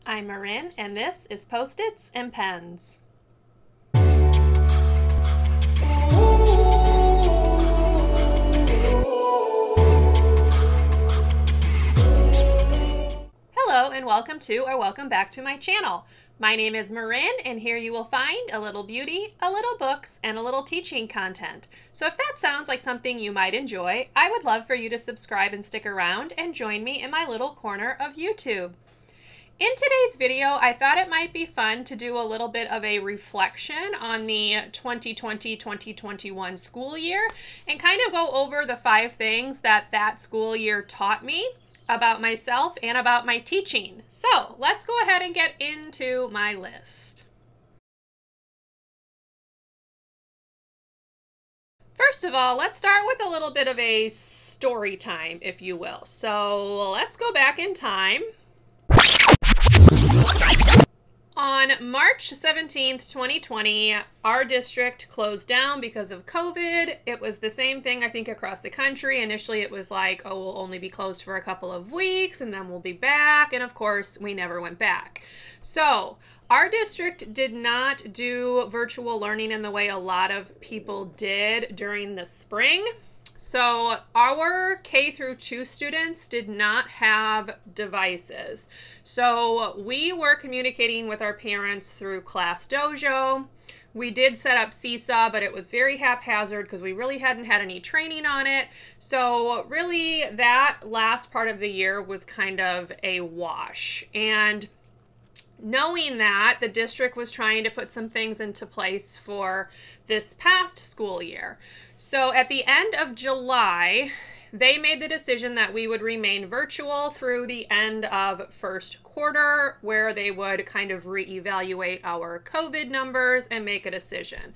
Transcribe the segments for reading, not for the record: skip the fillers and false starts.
I'm Marin, and this is Post-its and Pens. Hello and welcome to or welcome back to my channel. My name is Marin, and here you will find a little beauty, a little books, and a little teaching content. So if that sounds like something you might enjoy, I would love for you to subscribe and stick around and join me in my little corner of YouTube. In today's video, I thought it might be fun to do a little bit of a reflection on the 2020-2021 school year and kind of go over the 5 things that school year taught me about myself and about my teaching. So let's go ahead and get into my list. First of all, let's start with a little bit of a story time, if you will. So let's go back in time. On March 17th, 2020, our district closed down because of COVID. It was the same thing, I think, across the country. Initially, it was like, oh, we'll only be closed for a couple of weeks, and then we'll be back. And of course, we never went back. So our district did not do virtual learning in the way a lot of people did during the spring. So our K through 2 students did not have devices. So we were communicating with our parents through Class Dojo. We did set up Seesaw, but it was very haphazard because we really hadn't had any training on it. So really that last part of the year was kind of a wash. And knowing that, the district was trying to put some things into place for this past school year. So at the end of July, they made the decision that we would remain virtual through the end of first quarter, where they would kind of reevaluate our COVID numbers and make a decision.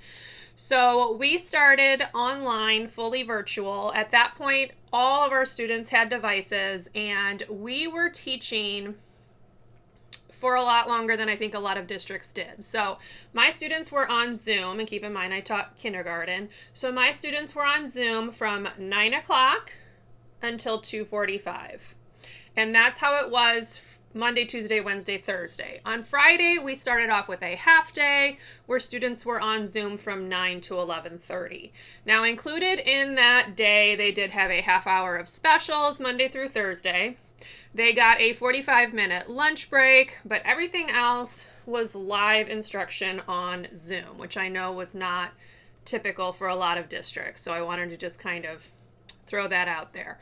So we started online, fully virtual. At that point, all of our students had devices, and we were teaching for a lot longer than I think a lot of districts did. So my students were on Zoom, and keep in mind I taught kindergarten. So my students were on Zoom from 9 o'clock until 2:45. And that's how it was Monday, Tuesday, Wednesday, Thursday. On Friday, we started off with a half day where students were on Zoom from 9 to 11:30. Now included in that day, they did have a half hour of specials Monday through Thursday. They got a 45-minute lunch break, but everything else was live instruction on Zoom, which I know was not typical for a lot of districts. So I wanted to just kind of throw that out there.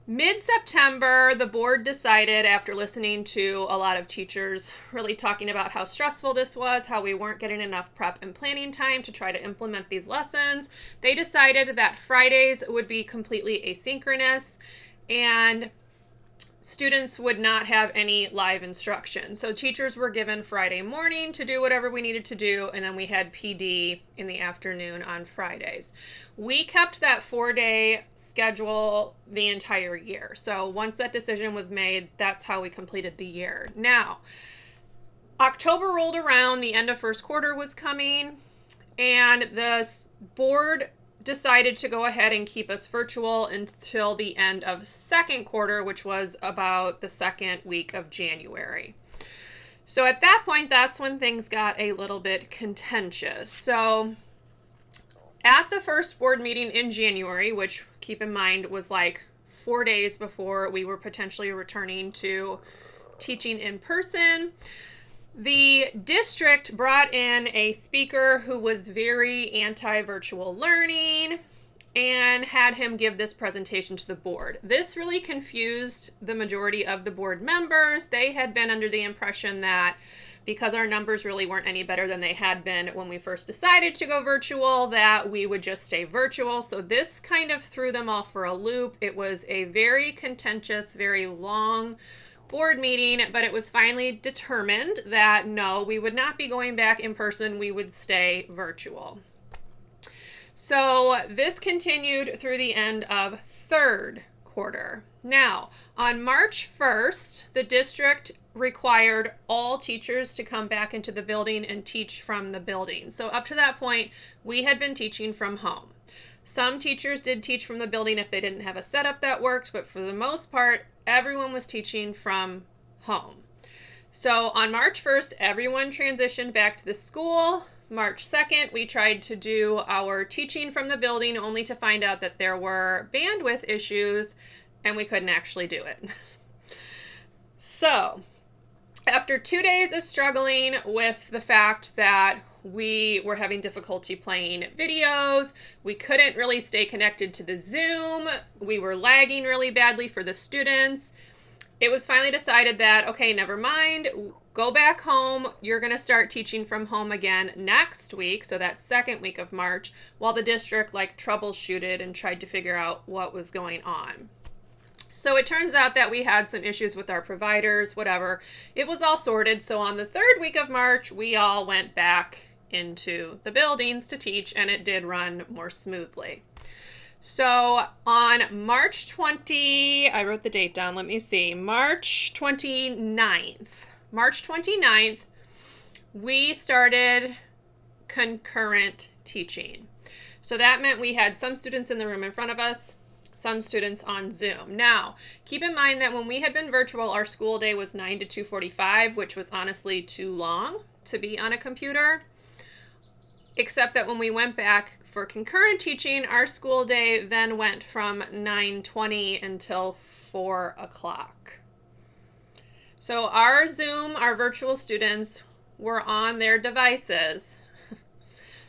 Mid-September, the board decided, after listening to a lot of teachers really talking about how stressful this was, how we weren't getting enough prep and planning time to try to implement these lessons, they decided that Fridays would be completely asynchronous and students would not have any live instruction. So teachers were given Friday morning to do whatever we needed to do, and then we had PD in the afternoon on Fridays. We kept that 4-day schedule the entire year. So once that decision was made, that's how we completed the year. Now, October rolled around, the end of first quarter was coming, and the board decided to go ahead and keep us virtual until the end of second quarter, which was about the second week of January. So at that point, that's when things got a little bit contentious. So at the first board meeting in January, which keep in mind was like 4 days before we were potentially returning to teaching in person, the district brought in a speaker who was very anti-virtual learning and had him give this presentation to the board. This really confused the majority of the board members. They had been under the impression that because our numbers really weren't any better than they had been when we first decided to go virtual, that we would just stay virtual. So this kind of threw them all for a loop. It was a very contentious, very long board meeting, but it was finally determined that no, we would not be going back in person, we would stay virtual. So this continued through the end of third quarter. Now, on March 1st, the district required all teachers to come back into the building and teach from the building. So up to that point, we had been teaching from home. Some teachers did teach from the building if they didn't have a setup that worked, but for the most part, everyone was teaching from home. So on March 1st, everyone transitioned back to the school. March 2nd, we tried to do our teaching from the building only to find out that there were bandwidth issues and we couldn't actually do it. So after 2 days of struggling with the fact that we were having difficulty playing videos, we couldn't really stay connected to the Zoom, we were lagging really badly for the students, it was finally decided that, okay, never mind, go back home, you're going to start teaching from home again next week, so that second week of March, while the district like troubleshooted and tried to figure out what was going on. So it turns out that we had some issues with our providers, whatever. It was all sorted. So on the third week of March, we all went back into the buildings to teach, and it did run more smoothly. So on March 20, I wrote the date down, let me see, March 29th, we started concurrent teaching. So that meant we had some students in the room in front of us, some students on Zoom. Now, keep in mind that when we had been virtual, our school day was 9 to 2:45, which was honestly too long to be on a computer. Except that when we went back for concurrent teaching, our school day then went from 9:20 until 4 o'clock. So our Zoom, our virtual students were on their devices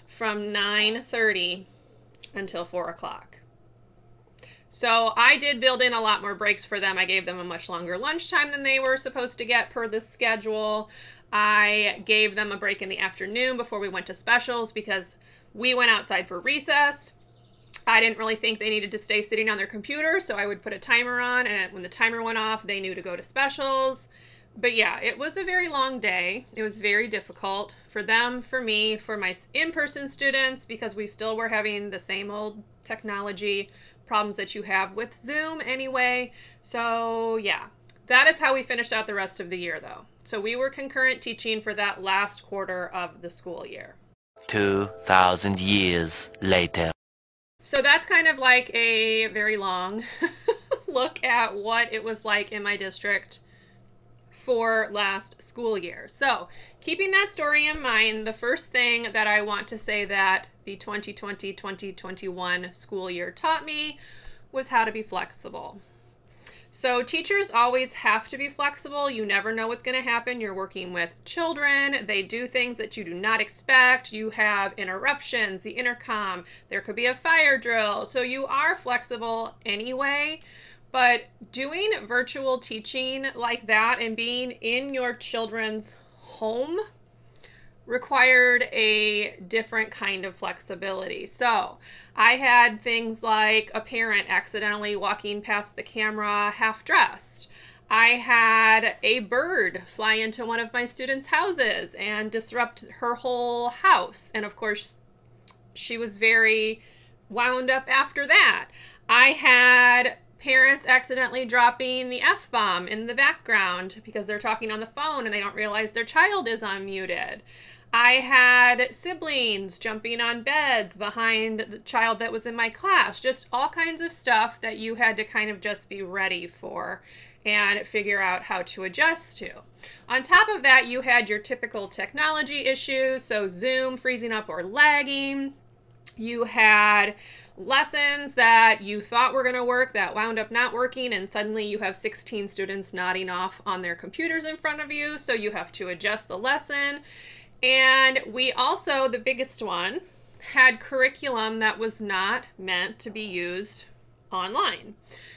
from 9:30 until 4 o'clock. So I did build in a lot more breaks for them. I gave them a much longer lunchtime than they were supposed to get per the schedule. I gave them a break in the afternoon before we went to specials because we went outside for recess. I didn't really think they needed to stay sitting on their computer, so I would put a timer on, and when the timer went off, they knew to go to specials. But yeah, it was a very long day. It was very difficult for them, for me, for my in-person students, because we still were having the same old technology problems that you have with Zoom anyway. So yeah, that is how we finished out the rest of the year though. So we were concurrent teaching for that last quarter of the school year. 2,000 years later. So that's kind of like a very long look at what it was like in my district for last school year. So keeping that story in mind, the first thing that I want to say that the 2020-2021 school year taught me was how to be flexible. So teachers always have to be flexible. You never know what's going to happen. You're working with children. They do things that you do not expect. You have interruptions, the intercom. There could be a fire drill. So you are flexible anyway. But doing virtual teaching like that and being in your children's home required a different kind of flexibility. So I had things like a parent accidentally walking past the camera half-dressed. I had a bird fly into one of my students' houses and disrupt her whole house. And of course, she was very wound up after that. I had parents accidentally dropping the F-bomb in the background because they're talking on the phone and they don't realize their child is unmuted. I had siblings jumping on beds behind the child that was in my class. Just all kinds of stuff that you had to kind of just be ready for and figure out how to adjust to. On top of that, you had your typical technology issues, so Zoom freezing up or lagging. You had lessons that you thought were going to work that wound up not working, and suddenly you have 16 students nodding off on their computers in front of you, so you have to adjust the lesson. And we also, the biggest one, had curriculum that was not meant to be used online.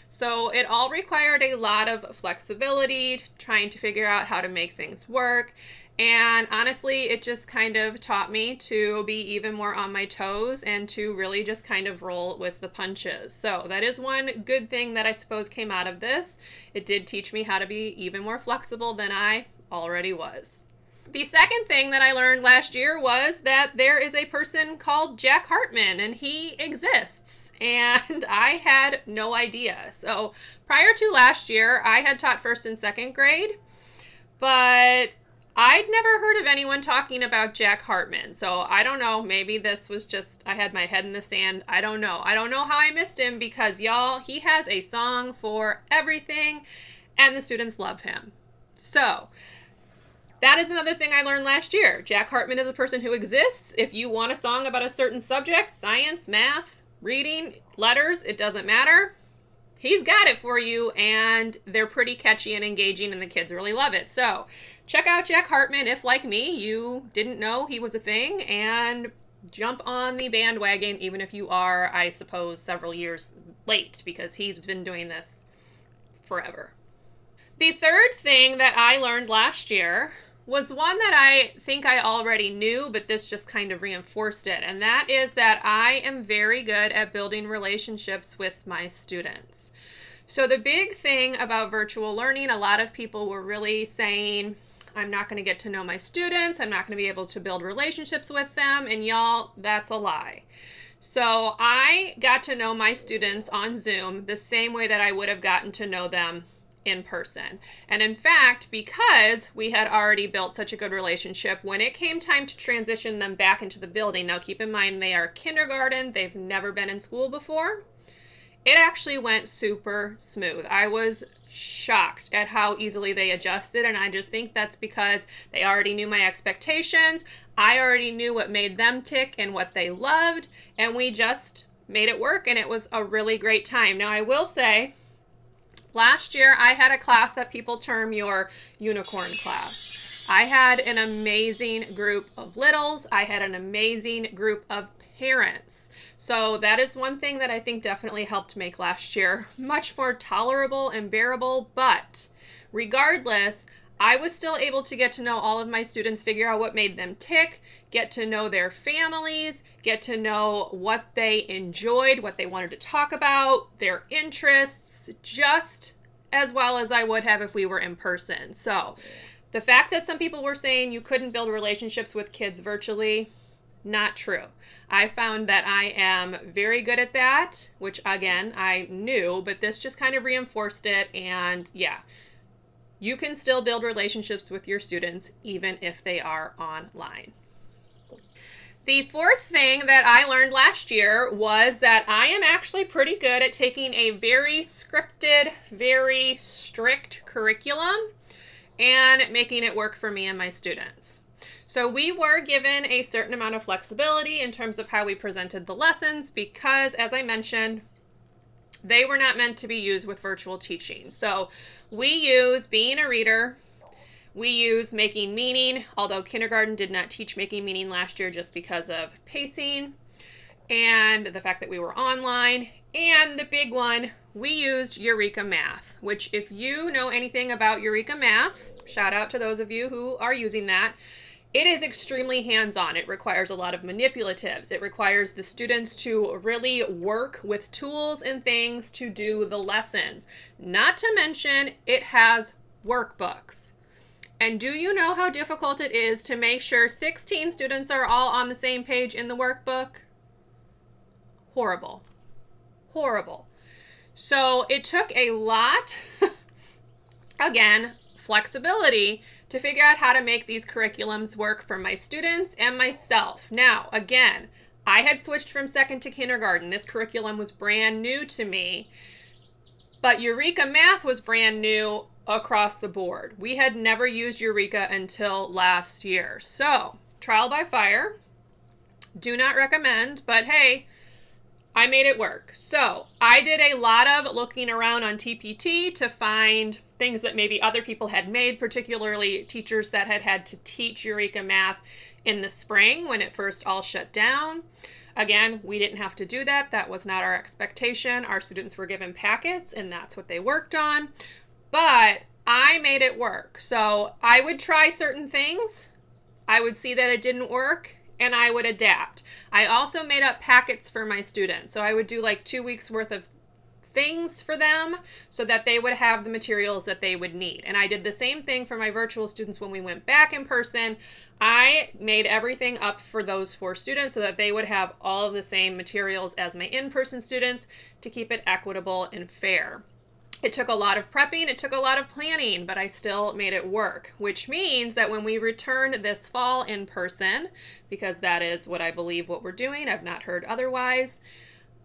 So it all required a lot of flexibility, trying to figure out how to make things work. And honestly, it just kind of taught me to be even more on my toes and to really just kind of roll with the punches. So that is one good thing that I suppose came out of this. It did teach me how to be even more flexible than I already was. The second thing that I learned last year was that there is a person called Jack Hartman, and he exists, and I had no idea. So prior to last year, I had taught first and second grade, but I'd never heard of anyone talking about Jack Hartman. So I don't know, maybe this was just, I had my head in the sand. I don't know. I don't know how I missed him because y'all, he has a song for everything, and the students love him. So That is another thing I learned last year. Jack Hartman is a person who exists. If you want a song about a certain subject, science, math, reading, letters, it doesn't matter. He's got it for you, and they're pretty catchy and engaging, and the kids really love it. So check out Jack Hartman if, like me, you didn't know he was a thing, and jump on the bandwagon, even if you are, I suppose, several years late, because he's been doing this forever. The third thing that I learned last year was one that I think I already knew, but this just kind of reinforced it. And that is that I am very good at building relationships with my students. So the big thing about virtual learning, a lot of people were really saying, I'm not going to get to know my students. I'm not going to be able to build relationships with them. And y'all, that's a lie. So I got to know my students on Zoom the same way that I would have gotten to know them in person. And in fact, because we had already built such a good relationship, when it came time to transition them back into the building, now keep in mind they are kindergarten, they've never been in school before, it actually went super smooth. I was shocked at how easily they adjusted, and I just think that's because they already knew my expectations, I already knew what made them tick and what they loved, and we just made it work, and it was a really great time. Now I will say, last year, I had a class that people term your unicorn class. I had an amazing group of littles. I had an amazing group of parents. So that is one thing that I think definitely helped make last year much more tolerable and bearable. But regardless, I was still able to get to know all of my students, figure out what made them tick, get to know their families, get to know what they enjoyed, what they wanted to talk about, their interests, just as well as I would have if we were in person. So the fact that some people were saying you couldn't build relationships with kids virtually, not true. I found that I am very good at that, which again, I knew, but this just kind of reinforced it. And yeah, you can still build relationships with your students even if they are online. The fourth thing that I learned last year was that I am actually pretty good at taking a very scripted, very strict curriculum and making it work for me and my students. So we were given a certain amount of flexibility in terms of how we presented the lessons because, as I mentioned, they were not meant to be used with virtual teaching. So we use being a reader. We use making meaning, although kindergarten did not teach making meaning last year just because of pacing and the fact that we were online. And the big one, we used Eureka Math, which if you know anything about Eureka Math, shout out to those of you who are using that, it is extremely hands-on. It requires a lot of manipulatives. It requires the students to really work with tools and things to do the lessons. Not to mention, it has workbooks. And do you know how difficult it is to make sure 16 students are all on the same page in the workbook? Horrible. Horrible. So it took a lot, again, flexibility to figure out how to make these curriculums work for my students and myself. Now, again, I had switched from second to kindergarten. This curriculum was brand new to me, but Eureka Math was brand new across the board. We had never used Eureka until last year. So, trial by fire. Do not recommend, but hey, I made it work. So, I did a lot of looking around on TPT to find things that maybe other people had made, particularly teachers that had had to teach Eureka Math in the spring when it first all shut down. Again, we didn't have to do that. That was not our expectation. Our students were given packets and that's what they worked on. But I made it work. So I would try certain things. I would see that it didn't work and I would adapt. I also made up packets for my students. So I would do like 2 weeks worth of things for them so that they would have the materials that they would need. And I did the same thing for my virtual students when we went back in person. I made everything up for those 4 students so that they would have all of the same materials as my in-person students to keep it equitable and fair. It took a lot of prepping, it took a lot of planning, but I still made it work, which means that when we return this fall in person, because that is what I believe what we're doing, I've not heard otherwise,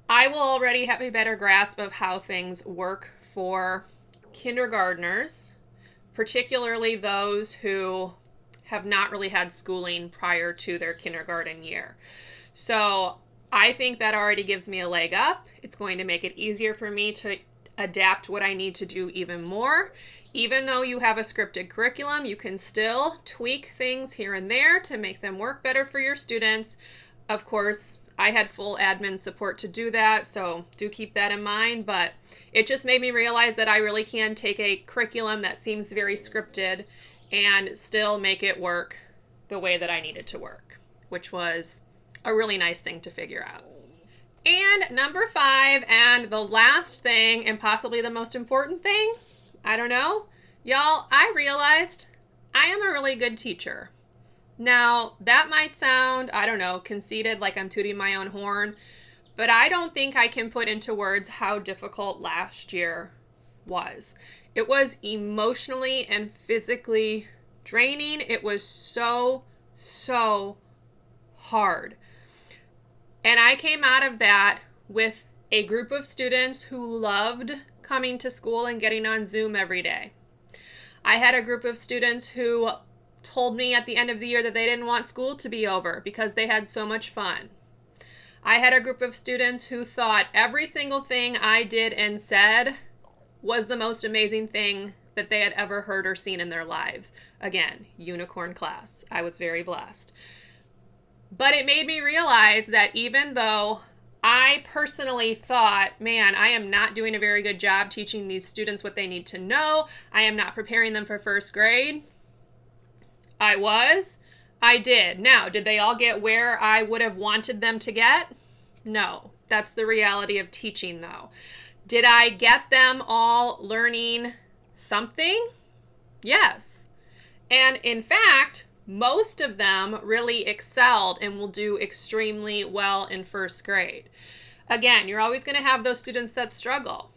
I will already have a better grasp of how things work for kindergartners, particularly those who have not really had schooling prior to their kindergarten year. So I think that already gives me a leg up. It's going to make it easier for me to adapt what I need to do even more. Even though you have a scripted curriculum, you can still tweak things here and there to make them work better for your students. Of course, I had full admin support to do that, so do keep that in mind, but it just made me realize that I really can take a curriculum that seems very scripted and still make it work the way that I need it to work, which was a really nice thing to figure out. And number 5, and the last thing, and possibly the most important thing, I don't know, y'all, I realized I am a really good teacher. Now, that might sound, I don't know, conceited, like I'm tooting my own horn, but I don't think I can put into words how difficult last year was. It was emotionally and physically draining. It was so hard. And I came out of that with a group of students who loved coming to school and getting on Zoom every day. I had a group of students who told me at the end of the year that they didn't want school to be over because they had so much fun. I had a group of students who thought every single thing I did and said was the most amazing thing that they had ever heard or seen in their lives. Again, unicorn class. I was very blessed. But it made me realize that even though I personally thought, man, I am not doing a very good job teaching these students what they need to know. I am not preparing them for first grade. I did. Now, did they all get where I would have wanted them to get? No. That's the reality of teaching, though. Did I get them all learning something? Yes. And in fact, most of them really excelled and will do extremely well in first grade. Again, you're always going to have those students that struggle.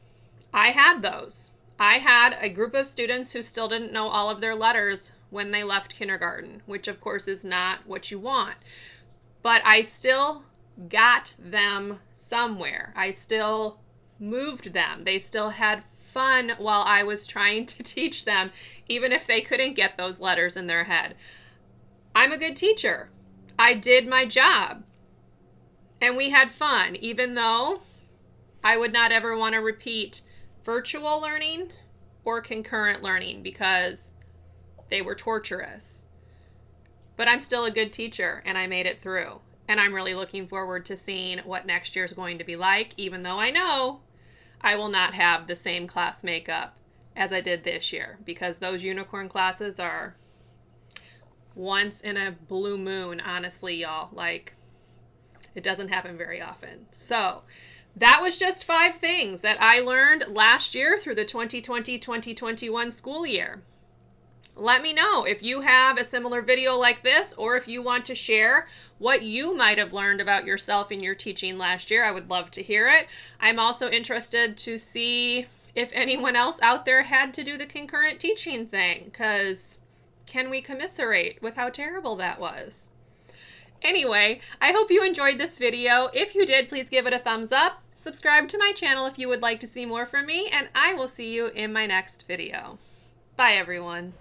I had those. I had a group of students who still didn't know all of their letters when they left kindergarten, which of course is not what you want. But I still got them somewhere. I still moved them. They still had fun while I was trying to teach them, even if they couldn't get those letters in their head. I'm a good teacher. I did my job. And we had fun, even though I would not ever want to repeat virtual learning or concurrent learning because they were torturous. But I'm still a good teacher and I made it through. And I'm really looking forward to seeing what next year is going to be like, even though I know I will not have the same class makeup as I did this year because those unicorn classes are once in a blue moon, honestly, y'all. Like, it doesn't happen very often. So that was just 5 things that I learned last year through the 2020-2021 school year. Let me know if you have a similar video like this or if you want to share what you might have learned about yourself in your teaching last year. I would love to hear it. I'm also interested to see if anyone else out there had to do the concurrent teaching thing, because can we commiserate with how terrible that was? Anyway, I hope you enjoyed this video. If you did, please give it a thumbs up. Subscribe to my channel if you would like to see more from me, and I will see you in my next video. Bye, everyone.